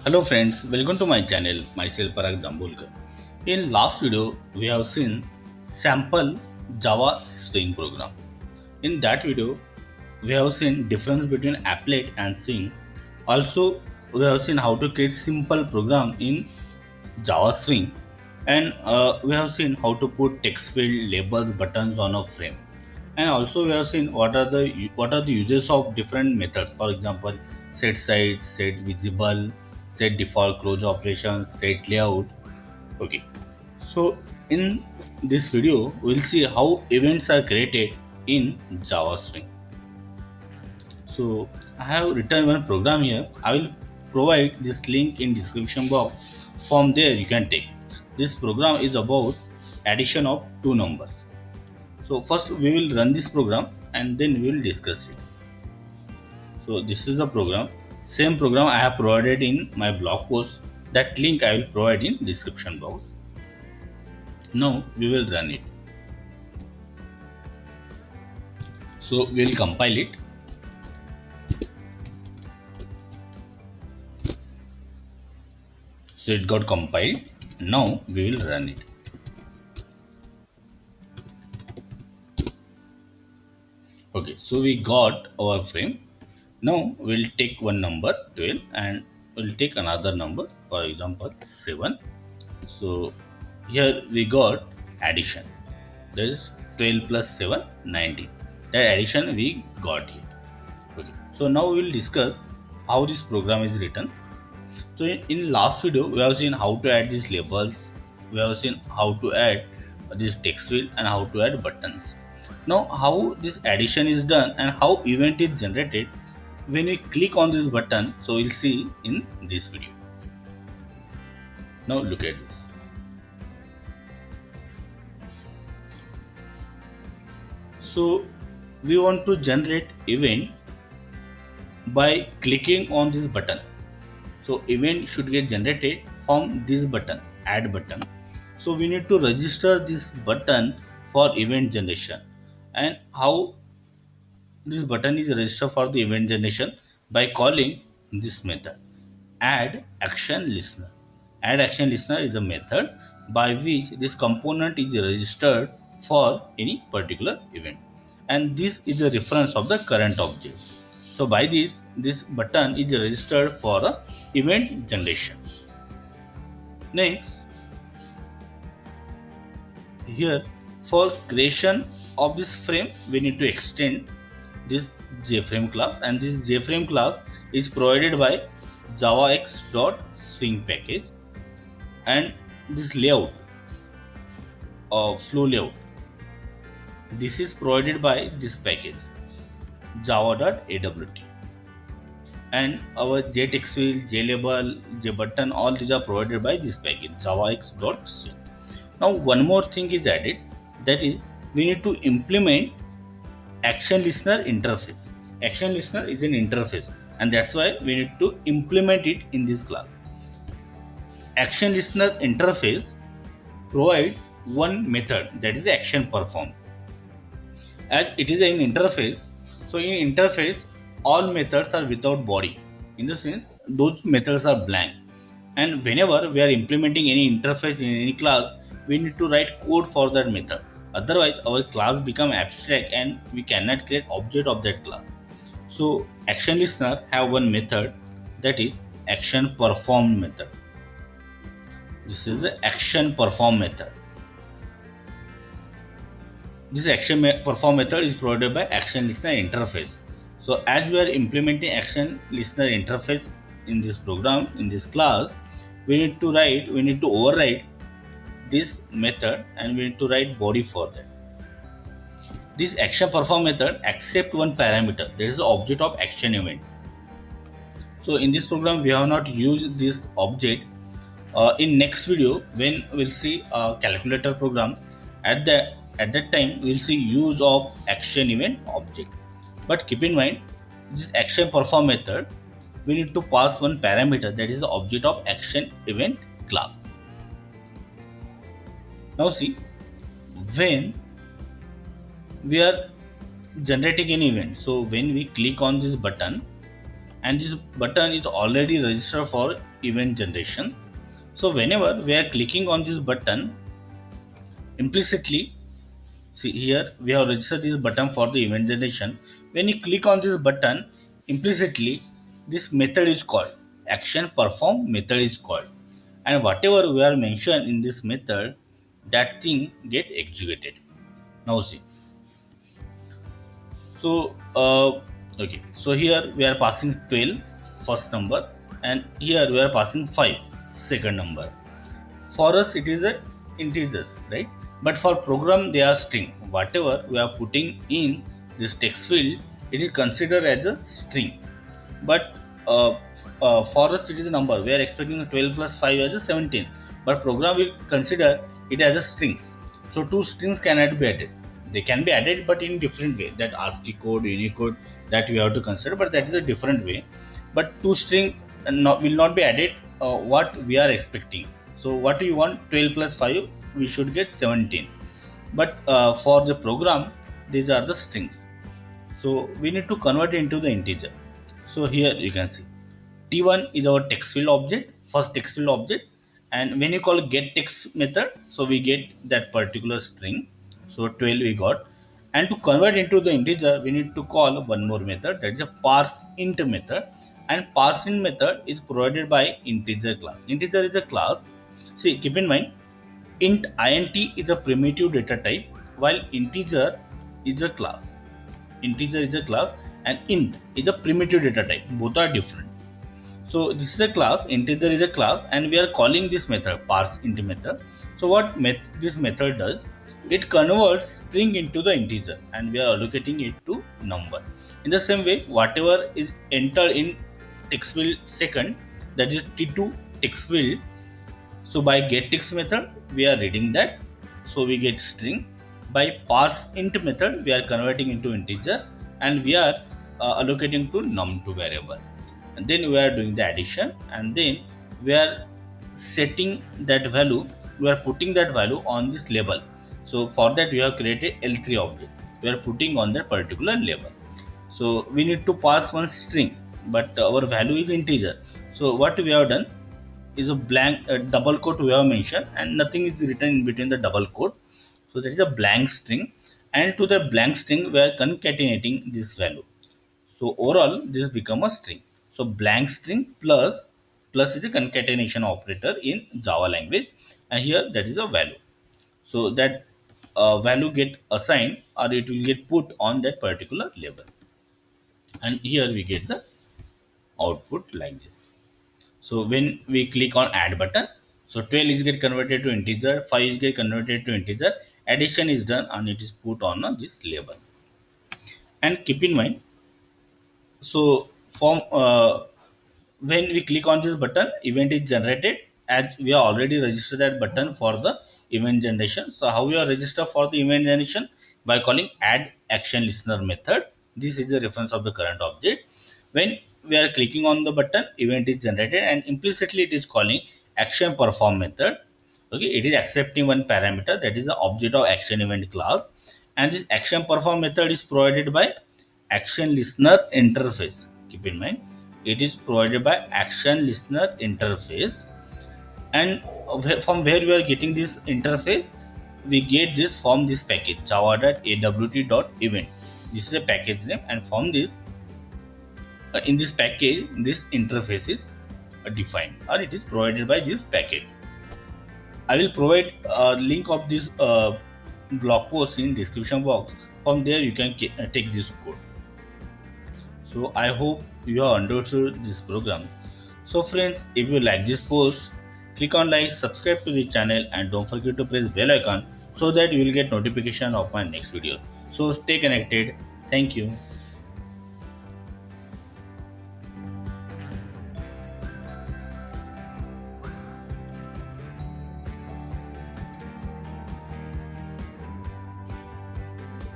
Hello friends, welcome to my channel, myself Parag Jambulkar. In last video, we have seen sample Java string program. In that video, we have seen difference between applet and string. Also, we have seen how to create simple program in Java string, and we have seen how to put text field, labels, buttons on a frame. And also we have seen what are the uses of different methods. For example, set size, set visible, set default close operations, set layout. Okay, so in this video we'll see how events are created in Java Swing. So I have written one program here. I will provide this link in description box. From there you can take. This program is about addition of two numbers. So first we will run this program and then we will discuss it. So this is the program. Same program I have provided in my blog post. That link I will provide in description box. Now we will run it. So we will compile it. So it got compiled. Now we will run it. Okay, so we got our frame. Now we'll take one number 12 and we'll take another number, for example 7. So here we got addition. That is 12 plus 7, 19. That addition we got here. Okay. So now we will discuss how this program is written. So in last video we have seen how to add these labels. We have seen how to add this text field and how to add buttons. Now how this addition is done and how event is generated when we click on this button. So we'll see in this video. Now look at this. So we want to generate event by clicking on this button. So event should get generated from this button, add button. So we need to register this button for event generation. And how this button is registered for the event generation? By calling this method, add action listener. Add action listener is a method by which this component is registered for any particular event, and this is the reference of the current object. So by this button is registered for a event generation. Next, here for creation of this frame we need to extend this jframe class, and this jframe class is provided by javax.swing package, and this layout of flow layout, this is provided by this package java.awt, and our jtext field, jlabel, jbutton, all these are provided by this package javax.swing. Now one more thing is added, that is we need to implement action listener interface. Action listener is an interface, and that's why we need to implement it in this class. Action listener interface provide one method, that is action perform. As it is an interface, so in interface all methods are without body, in the sense those methods are blank, and whenever we are implementing any interface in any class we need to write code for that method. Otherwise our class become abstract and we cannot create object of that class. So action listener have one method, that is action perform method. This is the action perform method. This perform method is provided by action listener interface. So as we are implementing action listener interface in this program, in this class, we need to override this method, and we need to write body for that. This action perform method accept one parameter, that is the object of action event. So in this program we have not used this object. In next video when we'll see a calculator program, at that time we'll see use of action event object. But keep in mind, this action perform method we need to pass one parameter, that is the object of action event class. Now see, when we are generating an event, so when we click on this button, and this button is already registered for event generation. So whenever we are clicking on this button, implicitly, see here we have registered this button for the event generation. When you click on this button, implicitly this method is called, action perform method is called, and whatever we are mentioned in this method, that thing get executed. Now see, so okay, so here we are passing 12 first number, and here we are passing 5 second number. For us it is a integers, right? But for program they are string. Whatever we are putting in this text field, it is considered as a string. But for us it is a number. We are expecting 12 plus 5 as a 17, but program will consider it as a strings. So two strings cannot be added. They can be added, but in different way. That ASCII code, Unicode, that we have to consider, but that is a different way. But two string will not be added. What we are expecting. So what we want, 12 plus 5, we should get 17. But for the program, these are the strings. So we need to convert it into the integer. So here you can see T1 is our text field object, first text field object, and when you call get text method, so we get that particular string. So 12 we got, and to convert into the integer, we need to call one more method, that is a parse int method, and parse int method is provided by integer class. Integer is a class. See, keep in mind, int is a primitive data type, while integer is a class. Integer is a class and int is a primitive data type. Both are different. So this is a class, integer is a class, and we are calling this method parse int method. So what this method does, it converts string into the integer, and we are allocating it to number. In the same way, whatever is entered in text field second, that is T2 text field. So by get text method, we are reading that, so we get string. By parse int method, we are converting into integer, and we are allocating to num2 variable. And then we are doing the addition, and then we are setting that value. We are putting that value on this label. So for that, we have created L3 object. We are putting on that particular label. So we need to pass one string, but our value is integer. So what we have done is a blank double quote we have mentioned, and nothing is written in between the double quote. So that is a blank string, and to the blank string we are concatenating this value. So overall this become a string. So blank string plus is a concatenation operator in Java language, and here that is a value. So that value get assigned, or it will get put on that particular label, and here we get the output like this. So when we click on add button, so 12 is get converted to integer, 5 is get converted to integer, addition is done, and it is put on this label. And keep in mind, so from when we click on this button, event is generated, as we have already registered that button for the event generation. So how we are register for the event generation? By calling add action listener method. This is the reference of the current object. When we are clicking on the button, event is generated, and implicitly it is calling action perform method. Okay, it is accepting one parameter, that is the object of action event class, and this action perform method is provided by action listener interface. Keep in mind, it is provided by action listener interface. And from where we are getting this interface, we get this from this package java.awt.event. This is a package name, and from this in this package this interface is defined, or it is provided by this package. I will provide a link of this blog post in description box. From there you can take this code. So I hope you have understood this program. So friends, if you like this post, click on like, subscribe to the channel, and don't forget to press bell icon so that you will get notification of my next video. So stay connected. Thank you.